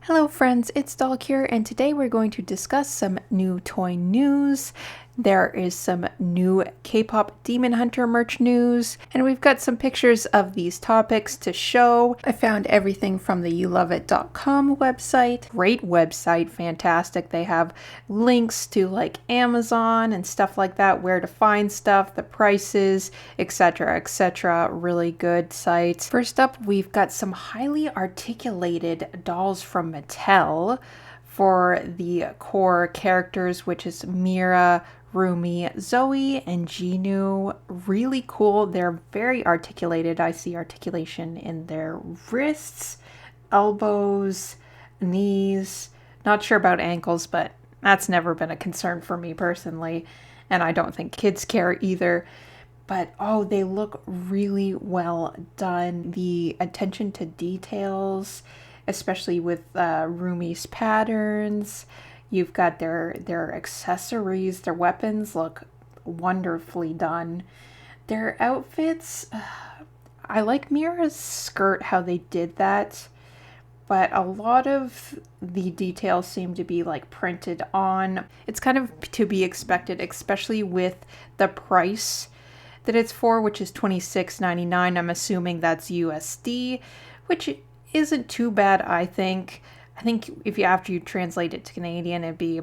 Hello friends, it's Doll here, and today we're going to discuss some new toy news. There is some new K-pop Demon Hunter merch news, and we've got some pictures of these topics to show. I found everything from the youloveit.com website. Great website, fantastic. They have links to like Amazon and stuff like that, where to find stuff, the prices, etc., etc. Really good site. First up, we've got some highly articulated dolls from Mattel for the core characters, which is Mira, Rumi, Zoe, and Jinu. Really cool. They're very articulated. I see articulation in their wrists, elbows, knees. Not sure about ankles, but that's never been a concern for me personally. And I don't think kids care either. But oh, they look really well done. The attention to details, especially with Rumi's patterns. You've got their accessories, their weapons look wonderfully done. Their outfits, I like Mira's skirt, how they did that, but a lot of the details seem to be like printed on. It's kind of to be expected, especially with the price that it's for, which is $26.99. I'm assuming that's USD, which isn't too bad, I think. I think if you after you translate it to Canadian, it'd be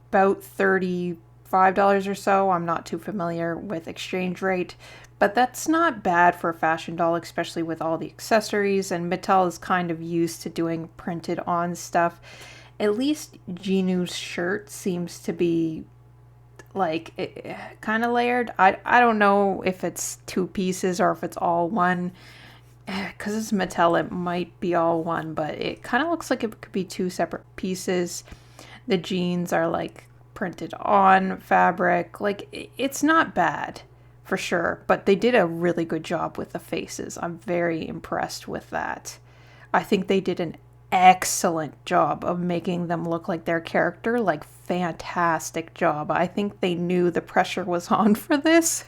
about $35 or so. I'm not too familiar with exchange rate, but that's not bad for a fashion doll, especially with all the accessories. And Mattel is kind of used to doing printed on stuff. At least Jinu's shirt seems to be like kind of layered. I don't know if it's two pieces or if it's all one. Because it's Mattel, it might be all one, but it kind of looks like it could be two separate pieces. The jeans are like printed on fabric. Like, it's not bad for sure, but they did a really good job with the faces. I'm very impressed with that. I think they did an excellent job of making them look like their character. Like, fantastic job. I think they knew the pressure was on for this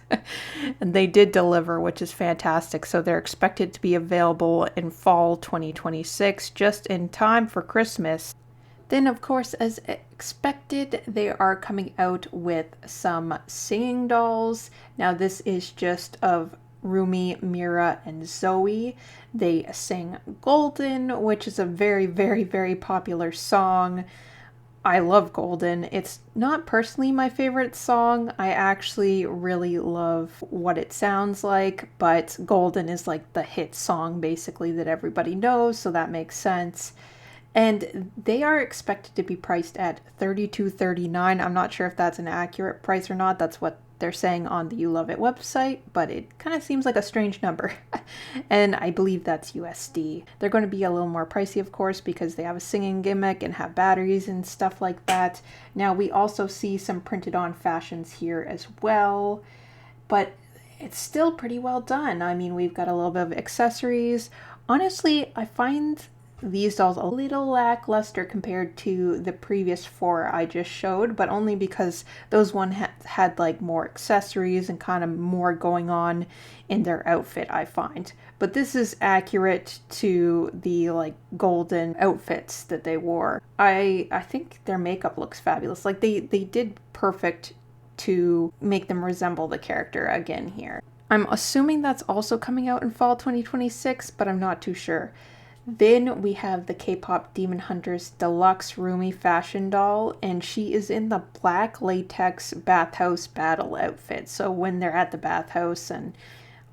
and they did deliver, which is fantastic. So they're expected to be available in fall 2026, just in time for Christmas. Then, of course, as expected, they are coming out with some singing dolls. Now, this is just of Rumi, Mira, and Zoe. They sing Golden, which is a very, very, very popular song. I love Golden. It's not personally my favorite song. I actually really love what it sounds like, but Golden is like the hit song basically that everybody knows, so that makes sense. And they are expected to be priced at $32.39. I'm not sure if that's an accurate price or not. That's what they're saying on the You Love It website, but it kind of seems like a strange number. And I believe that's USD. They're going to be a little more pricey, of course, because they have a singing gimmick and have batteries and stuff like that. Now, we also see some printed on fashions here as well, but it's still pretty well done. I mean, we've got a little bit of accessories. Honestly, I find these dolls a little lackluster compared to the previous four I just showed, but only because those one had like more accessories and kind of more going on in their outfit, I find. But this is accurate to the like golden outfits that they wore. I think their makeup looks fabulous. Like they did perfect to make them resemble the character again here. I'm assuming that's also coming out in fall 2026, but I'm not too sure. Then we have the K-pop Demon Hunters Deluxe Rumi fashion doll, and she is in the black latex bathhouse battle outfit. So when they're at the bathhouse and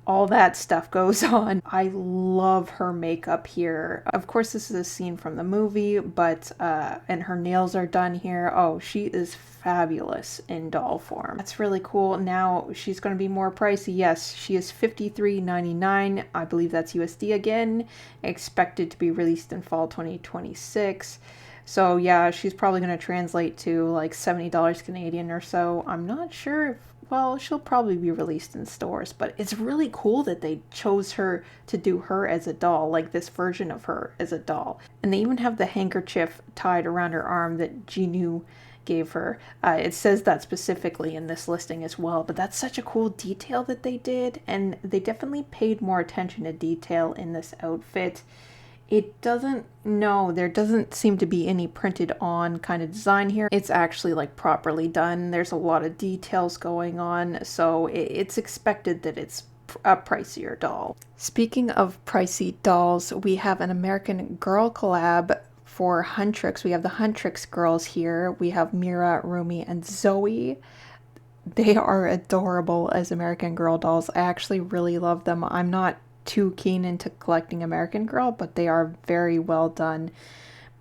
all that stuff goes on. I love her makeup here. Of course, this is a scene from the movie, but and her nails are done here. Oh, she is fabulous in doll form. That's really cool. Now she's going to be more pricey. Yes, she is $53.99. I believe that's USD again. Expected to be released in fall 2026. So yeah, she's probably going to translate to like $70 Canadian or so. I'm not sure if, well, she'll probably be released in stores, but it's really cool that they chose her to do her as a doll, like this version of her as a doll. And they even have the handkerchief tied around her arm that Jinu gave her. It says that specifically in this listing as well, but that's such a cool detail that they did, and they definitely paid more attention to detail in this outfit. It doesn't, no, there doesn't seem to be any printed on kind of design here. It's actually like properly done. There's a lot of details going on, so it's expected that it's a pricier doll. Speaking of pricey dolls, we have an American Girl collab for Huntrix. We have the Huntrix girls here. We have Mira, Rumi, and Zoe. They are adorable as American Girl dolls. I actually really love them. I'm not too keen into collecting American Girl, but they are very well done.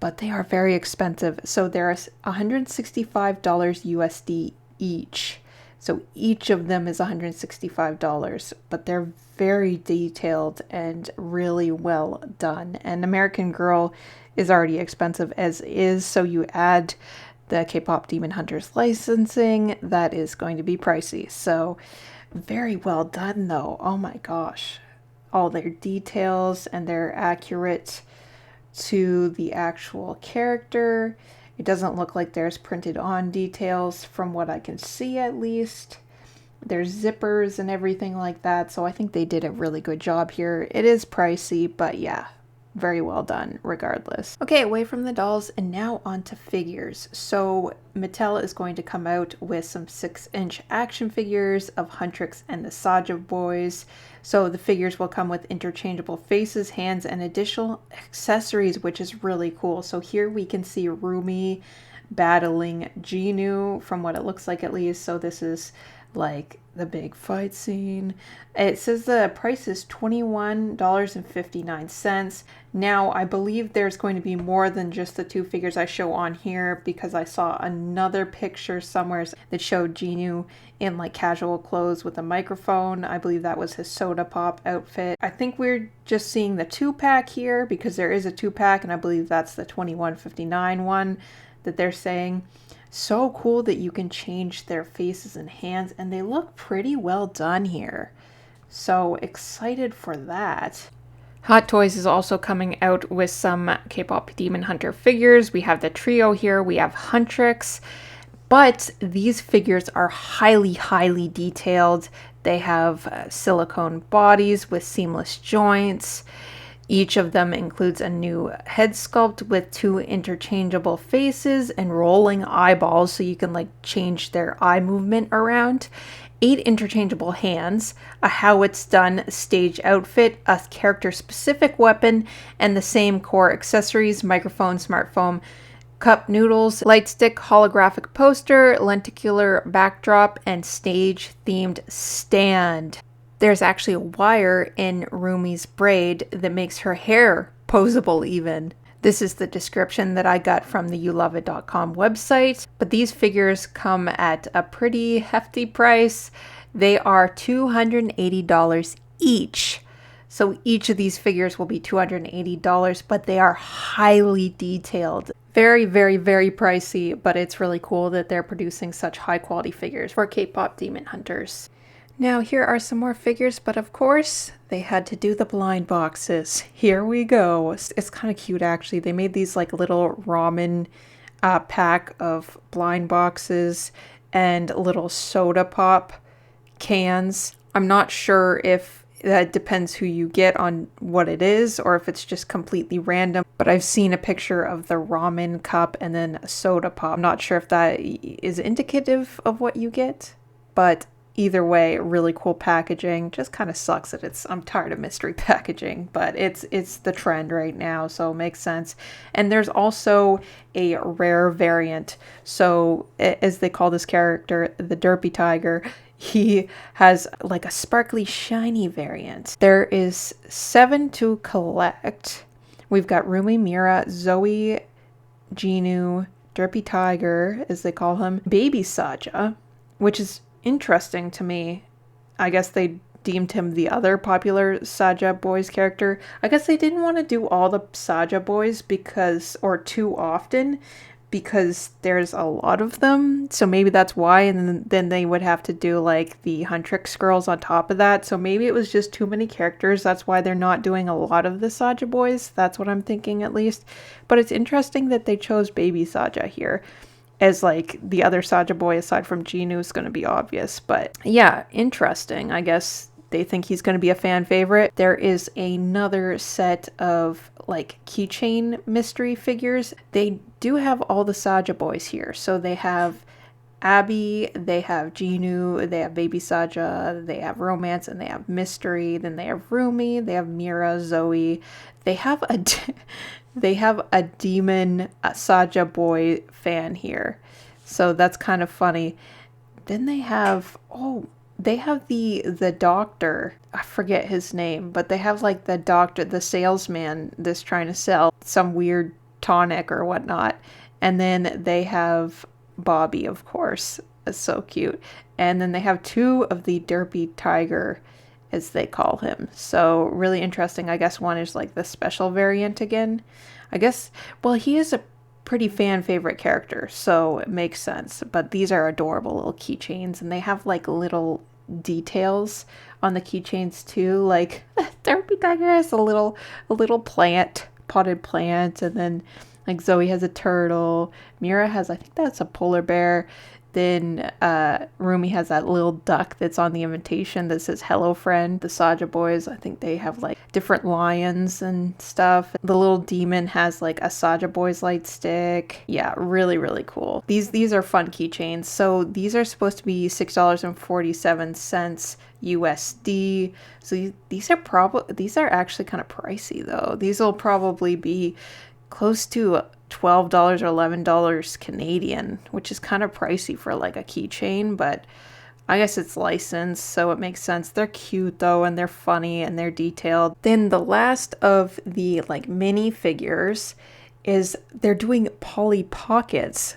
But they are very expensive. So they're $165 USD each. So each of them is $165, but they're very detailed and really well done. And American Girl is already expensive as is, so you add the K-pop Demon Hunters licensing, that is going to be pricey. So very well done though. Oh my gosh. All their details, and they're accurate to the actual character. It doesn't look like there's printed on details from what I can see, at least. There's zippers and everything like that, so I think they did a really good job here. It is pricey, but yeah, very well done regardless. Okay, away from the dolls and now on to figures. So Mattel is going to come out with some 6-inch action figures of Huntrix and the Saja boys. So the figures will come with interchangeable faces, hands, and additional accessories, which is really cool. So here we can see Rumi battling Genu from what it looks like, at least. So this is like the big fight scene. It says the price is $21.59. Now, I believe there's going to be more than just the two figures I show on here, because I saw another picture somewhere that showed Genu in like casual clothes with a microphone. I believe that was his Soda Pop outfit. I think we're just seeing the 2-pack here, because there is a 2-pack, and I believe that's the $21.59 one that they're saying. So cool that you can change their faces and hands, and they look pretty well done here. So excited for that. Hot Toys is also coming out with some K-pop Demon Hunter figures. We have the trio here. We have Huntrix, but these figures are highly, highly detailed. They have silicone bodies with seamless joints. Each of them includes a new head sculpt with 2 interchangeable faces and rolling eyeballs, so you can like change their eye movement around. 8 interchangeable hands, a how it's done stage outfit, a character specific weapon, and the same core accessories: microphone, smartphone, cup noodles, light stick, holographic poster, lenticular backdrop, and stage themed stand. There's actually a wire in Rumi's braid that makes her hair posable even. This is the description that I got from the youloveit.com website, but these figures come at a pretty hefty price. They are $280 each. So each of these figures will be $280, but they are highly detailed. Very, very, very pricey, but it's really cool that they're producing such high quality figures for K-pop Demon Hunters. Now here are some more figures, but of course they had to do the blind boxes. Here we go. It's kind of cute actually. They made these like little ramen pack of blind boxes and little soda pop cans. I'm not sure if that depends who you get on what it is, or if it's just completely random, but I've seen a picture of the ramen cup and then a soda pop. I'm not sure if that is indicative of what you get, but either way, really cool packaging. Just kind of sucks that I'm tired of mystery packaging, but it's the trend right now, so it makes sense. And there's also a rare variant. So as they call this character, the Derpy Tiger, he has like a sparkly shiny variant. There is 7 to collect. We've got Rumi, Mira, Zoe, Genu, Derpy Tiger, as they call him, Baby Saja, which is interesting to me. I guess they deemed him the other popular Saja Boys character. I guess they didn't want to do all the Saja Boys or too often, because there's a lot of them. So maybe that's why, and then they would have to do like the Huntrix girls on top of that. So maybe it was just too many characters. That's why they're not doing a lot of the Saja Boys. That's what I'm thinking, at least. But it's interesting that they chose Baby Saja here as like the other Saja boy aside from Genu is going to be obvious. But yeah, interesting. I guess they think he's going to be a fan favorite. There is another set of like keychain mystery figures. They do have all the Saja boys here. So they have Abby, they have Genu, they have Baby Saja, they have Romance, and they have Mystery. Then they have Rumi, they have Mira, Zoe. They have a they have a demon Saja boy fan here, so that's kind of funny. Then they have the doctor. I forget his name, but they have like the doctor, the salesman that's trying to sell some weird tonic or whatnot. And then they have Bobby, of course. It's so cute. And then they have two of the Derpy Tiger, as they call him. So really interesting. I guess one is like the special variant again. I guess, well, he is a pretty fan favorite character, so it makes sense. But these are adorable little keychains, and they have like little details on the keychains too. Like Derpy Tiger has a little plant, potted plant, and then like Zoe has a turtle. Mira has, I think that's a polar bear. Then Rumi has that little duck that's on the invitation that says hello friend. The Saja boys, I think they have like different lions and stuff. The little demon has like a Saja boys light stick. Yeah, really, really cool. These are fun keychains. So these are supposed to be $6.47 USD. So these are actually kind of pricey though. These will probably be close to $12 or $11 Canadian, which is kind of pricey for like a keychain, but I guess it's licensed, so it makes sense. They're cute though, and they're funny, and they're detailed. Then the last of the like mini figures is they're doing Polly Pockets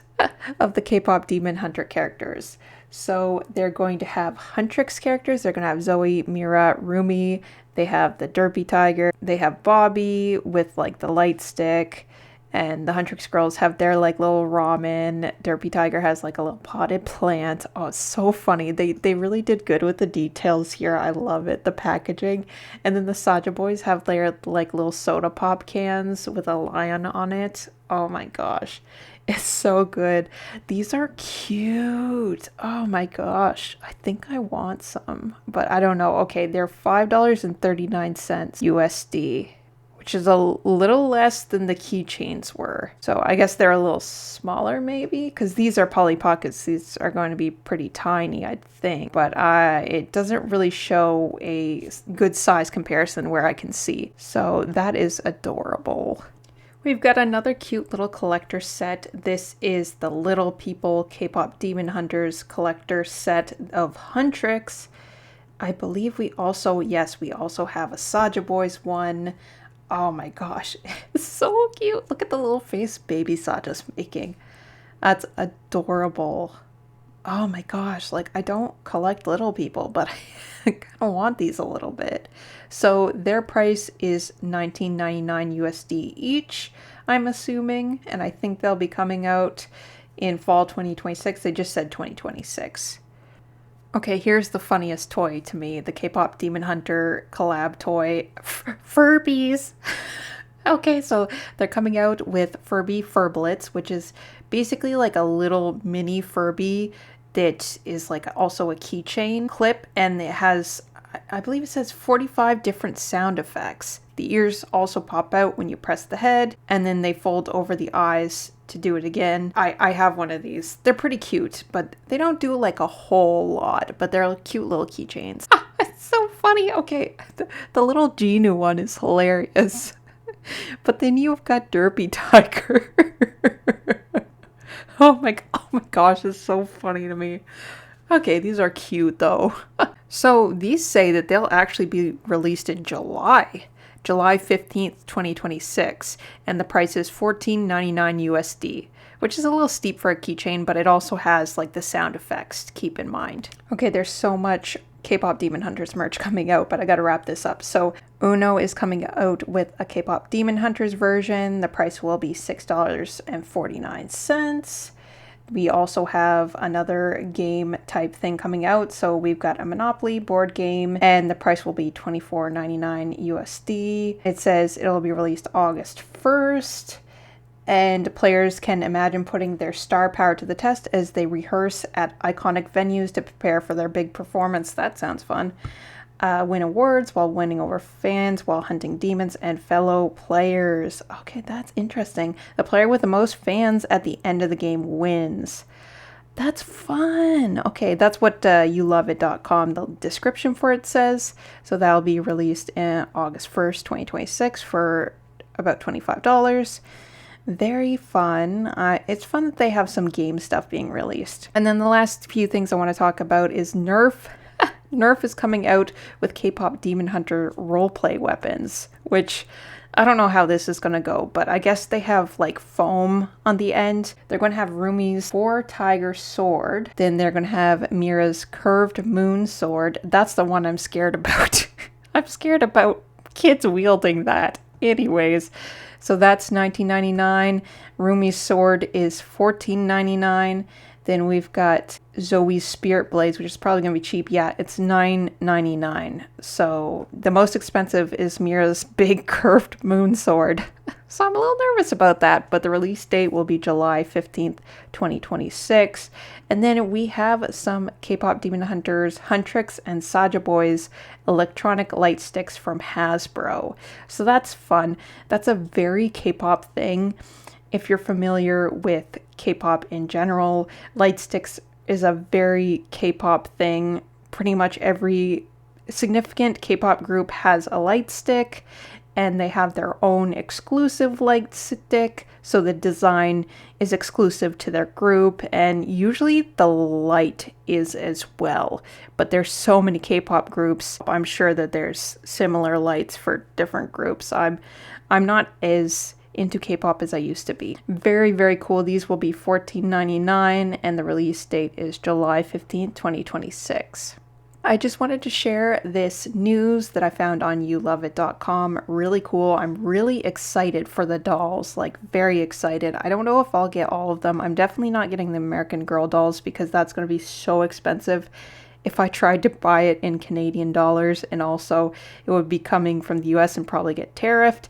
of the K-pop Demon Hunter characters. So they're going to have Huntrix characters. They're going to have Zoe, Mira, Rumi. They have the Derpy Tiger. They have Bobby with like the light stick. And the Huntrix girls have their like little ramen. Derpy Tiger has like a little potted plant. Oh, it's so funny. They really did good with the details here. I love it. The packaging. And then the Saja boys have their like little soda pop cans with a lion on it. Oh my gosh. It's so good. These are cute. Oh my gosh. I think I want some, but I don't know. Okay, they're $5.39 USD, which is a little less than the keychains were. So I guess they're a little smaller maybe, because these are Polly Pockets. These are going to be pretty tiny, I think. But it doesn't really show a good size comparison where I can see. So that is adorable. We've got another cute little collector set. This is the Little People K-pop Demon Hunters collector set of Huntrix. I believe we also have a Saja Boys one. Oh my gosh, it's so cute. Look at the little face Baby Saja's making. That's adorable. Oh my gosh, like I don't collect Little People, but I kind of want these a little bit. So their price is $19.99 USD each, I'm assuming, and I think they'll be coming out in fall 2026. They just said 2026. Okay, here's the funniest toy to me, the K-pop Demon Hunter collab toy, Furbies. Okay, so they're coming out with Furby Furblets, which is basically like a little mini Furby that is like also a keychain clip, and it has, I believe it says 45 different sound effects. The ears also pop out when you press the head, and then they fold over the eyes to do it again. I have one of these. They're pretty cute, but they don't do like a whole lot, but they're cute little keychains. Ah, it's so funny. Okay, the little Genu one is hilarious. But then you've got Derpy Tiger. Oh my gosh, it's so funny to me. Okay, these are cute though. So these say that they'll actually be released in July 15th, 2026, and the price is $14.99 USD, which is a little steep for a keychain, but it also has like the sound effects to keep in mind. Okay, there's so much K-pop Demon Hunters merch coming out, but I gotta wrap this up. So Uno is coming out with a K-pop Demon Hunters version. The price will be $6.49. We also have another game type thing coming out. So we've got a Monopoly board game, and the price will be $24.99 USD. It says it'll be released August 1st. And players can imagine putting their star power to the test as they rehearse at iconic venues to prepare for their big performance. That sounds fun. win awards while winning over fans while hunting demons and fellow players. Okay, that's interesting. The player with the most fans at the end of the game wins. That's fun. Okay, that's what youloveit.com, the description for it says. So that'll be released in August 1st, 2026 for about $25. Very fun. It's fun that they have some game stuff being released. And then the last few things I want to talk about is Nerf. Nerf is coming out with K-pop Demon Hunter roleplay weapons, which I don't know how this is going to go, but I guess they have like foam on the end. They're going to have Rumi's 4-tiger sword. Then they're going to have Mira's curved moon sword. That's the one I'm scared about. I'm scared about kids wielding that. Anyways, so that's $19.99. Rumi's sword is $14.99. Then we've got Zoe's Spirit Blades, which is probably going to be cheap. Yeah, it's $9.99. So the most expensive is Mira's big curved moon sword. So I'm a little nervous about that, but the release date will be July 15th, 2026. And then we have some K-pop Demon Hunters, Huntrix and Saja Boys electronic light sticks from Hasbro. So that's fun. That's a very K-pop thing. If you're familiar with K-pop in general, light sticks is a very K-pop thing. Pretty much every significant K-pop group has a light stick, and they have their own exclusive light stick, so the design is exclusive to their group, and usually the light is as well. But there's so many K-pop groups, I'm sure that there's similar lights for different groups. I'm not as into K-pop as I used to be. Very, very cool. These will be $14.99 and the release date is July 15th, 2026. I just wanted to share this news that I found on youloveit.com. Really cool. I'm really excited for the dolls, like very excited. I don't know if I'll get all of them. I'm definitely not getting the American Girl dolls because that's going to be so expensive if I tried to buy it in Canadian dollars, and also it would be coming from the US and probably get tariffed.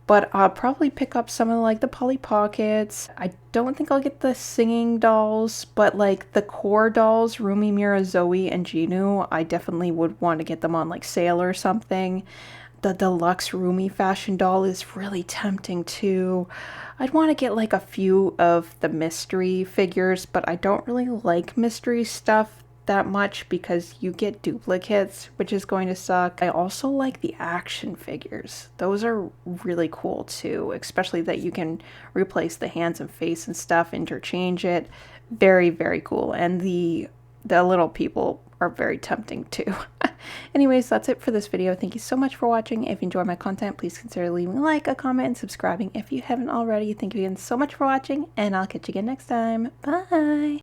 But I'll probably pick up some of like the Polly Pockets. I don't think I'll get the singing dolls, but like the core dolls, Rumi, Mira, Zoe, and Jinu, I definitely would want to get them on like sale or something. The deluxe Rumi fashion doll is really tempting too. I'd want to get like a few of the mystery figures, but I don't really like mystery stuff that much because you get duplicates, which is going to suck. I also like the action figures. Those are really cool too, especially that you can replace the hands and face and stuff, interchange it. Very, very cool. And the little people are very tempting too. Anyways, that's it for this video. Thank you so much for watching. If you enjoy my content, please consider leaving a like, a comment, and subscribing if you haven't already. Thank you again so much for watching, and I'll catch you again next time. Bye!